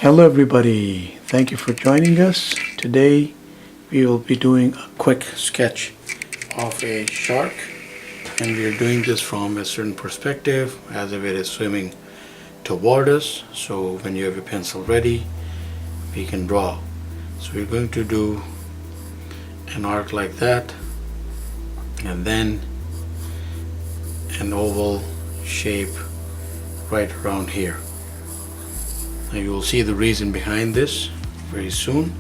Hello everybody, thank you for joining us. Today we will be doing a quick sketch of a shark, and we are doing this from a certain perspective as if it is swimming toward us. So when you have your pencil ready, we can draw. So we're going to do an arc like that, and then an oval shape right around here. Now you will see the reason behind this very soon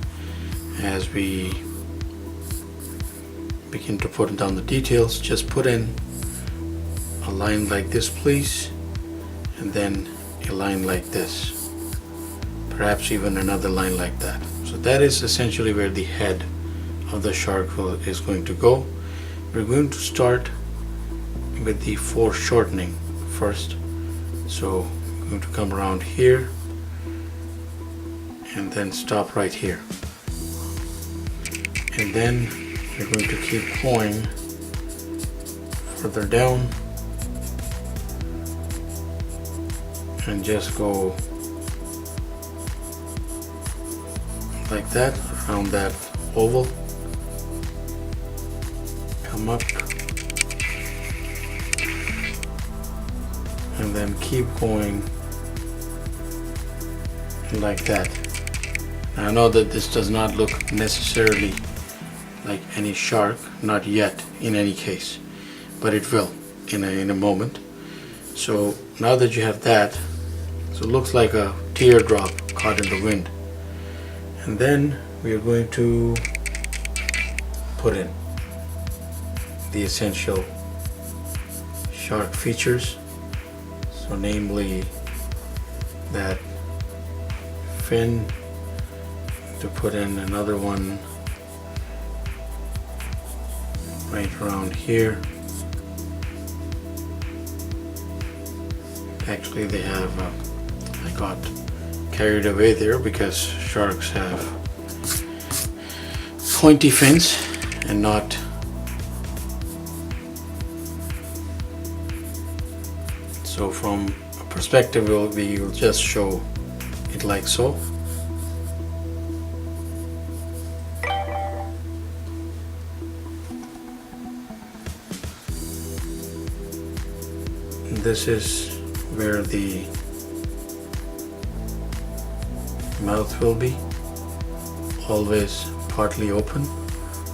as we begin to put down the details. Just put in a line like this, please, and then a line like this, perhaps even another line like that. So that is essentially where the head of the shark is going to go. We're going to start with the foreshortening first. So we're going to come around here and then stop right here, and then we're going to keep going further down and just go like that around that oval, come up and then keep going like that. I know that this does not look necessarily like any shark, not yet in any case, but it will in a moment. So now that you have that, so it looks like a teardrop caught in the wind. And then we are going to put in the essential shark features. So namely that fin, to put in another one right around here. Actually they have, I got carried away there because sharks have pointy fins and not so. From a perspective we'll just show it like so. This is where the mouth will be, always partly open.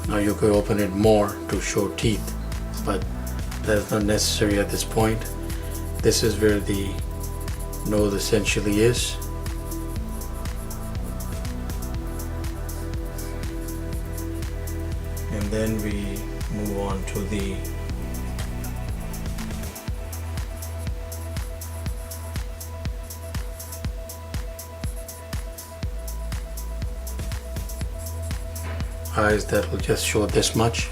Now you could open it more to show teeth, but that's not necessary at this point. This is where the nose essentially is. And then we move on to the eyes that will just show this much.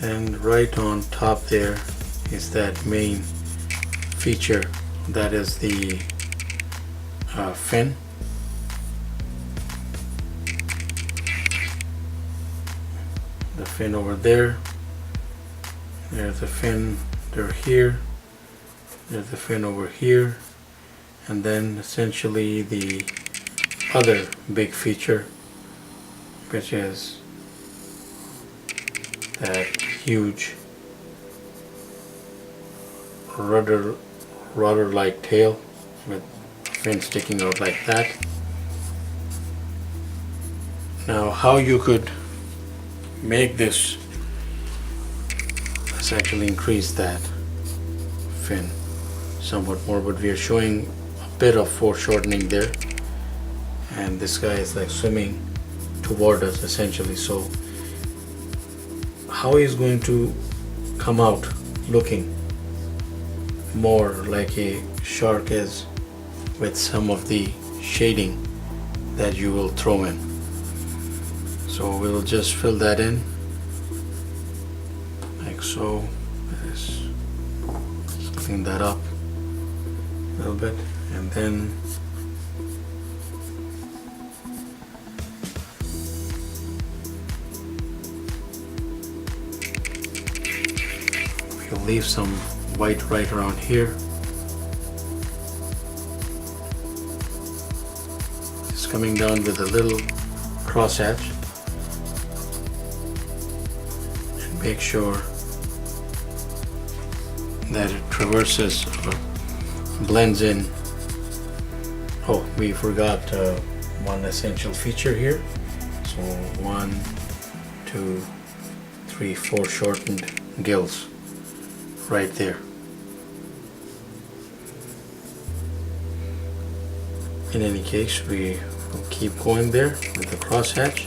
And right on top there is that main feature, that is the fin. The fin over there, there's the fin, they're here, there's the fin over here, and then essentially the other big feature, which is that huge rudder-like tail with fin sticking out like that. Now how you could make this, let's actually increase that fin somewhat more, but we are showing a bit of foreshortening there, and this guy is like swimming toward us essentially. So how he's going to come out looking more like a shark is with some of the shading that you will throw in. So we'll just fill that in like so. Let's clean that up a little bit, and then we'll leave some white right around here. it's coming down with a little crosshatch, and make sure that it traverses or blends in. Oh, we forgot one essential feature here. So 1, 2, 3 foreshortened gills right there. In any case, we will keep going there with the crosshatch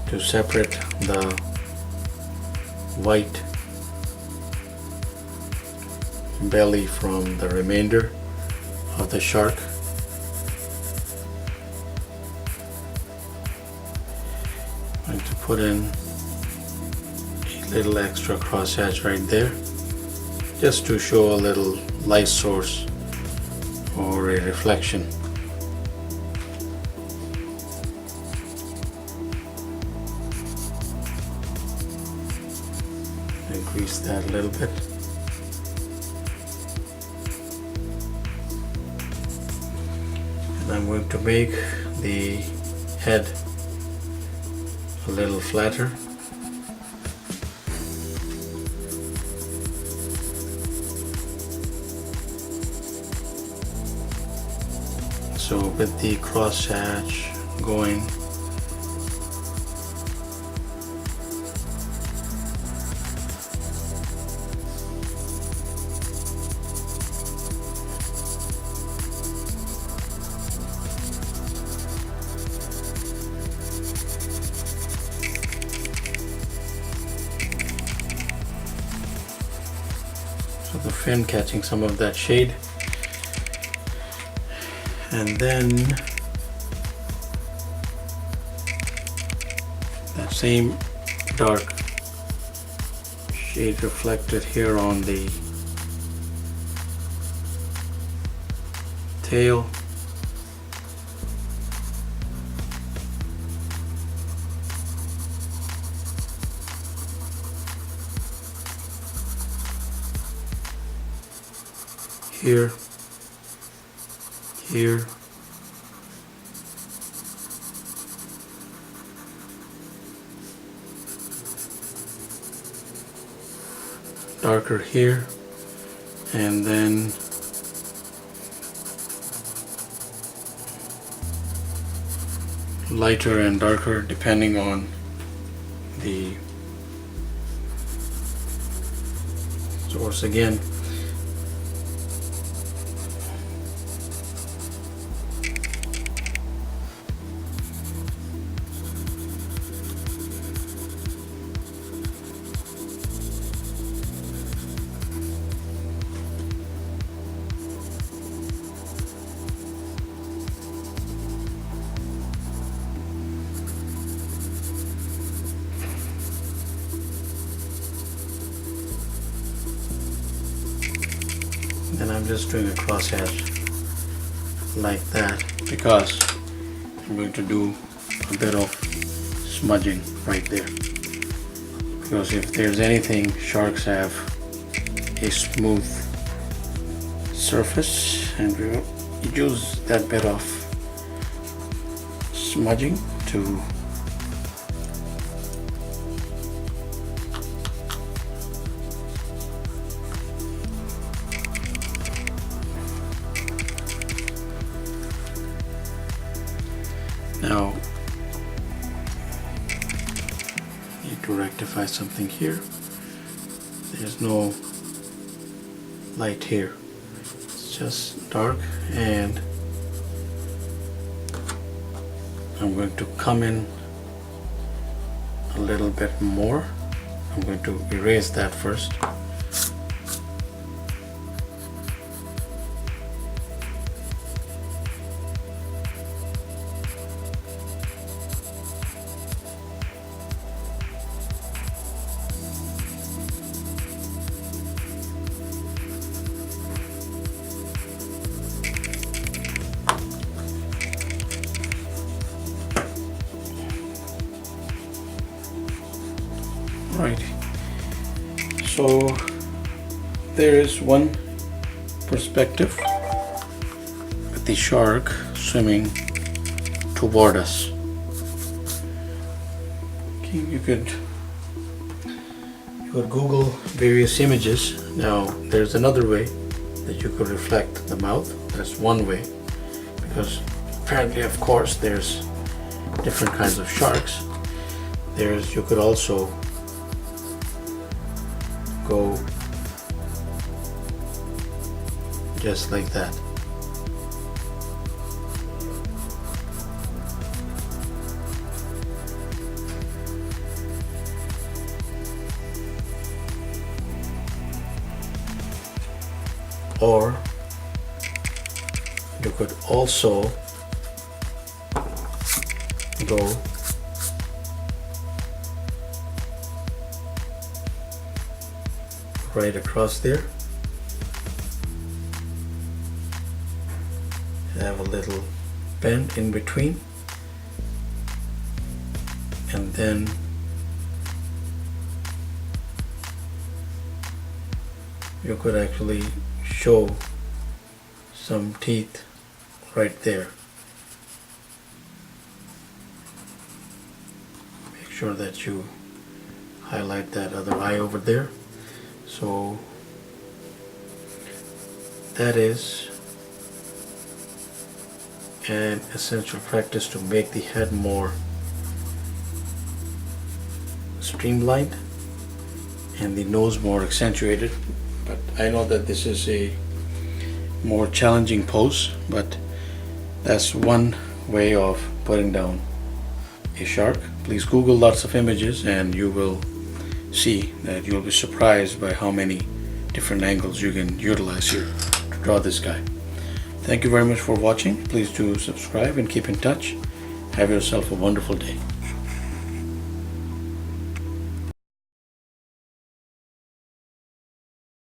to separate the white belly from the remainder of the shark. I'm going to put in a little extra crosshatch right there, just to show a little light source or a reflection. Increase that a little bit. And I'm going to make the head a little flatter. So with the crosshatch going, so the fin catching some of that shade. And then that same dark shade reflected here on the tail. Here. Here, darker here, and then lighter and darker depending on the source again. Then I'm just doing a crosshatch like that because I'm going to do a bit of smudging right there, because if there's anything, sharks have a smooth surface, and we will use that bit of smudging to now need to rectify something here. There's no light here, it's just dark, and I'm going to come in a little bit more. I'm going to erase that first. Right, so there is one perspective with the shark swimming toward us. Okay, you could Google various images. Now there's another way that you could reflect the mouth. That's one way, because apparently, of course, there's different kinds of sharks. You could also go just like that. Or you could also go right across there, have a little bend in between, and then you could actually show some teeth right there. Make sure that you highlight that other eye over there. So that is an essential practice to make the head more streamlined and the nose more accentuated. But I know that this is a more challenging pose, but that's one way of putting down a shark. Please Google lots of images and you will see that you'll be surprised by how many different angles you can utilize here to draw this guy. Thank you very much for watching. Please do subscribe and keep in touch. Have yourself a wonderful day.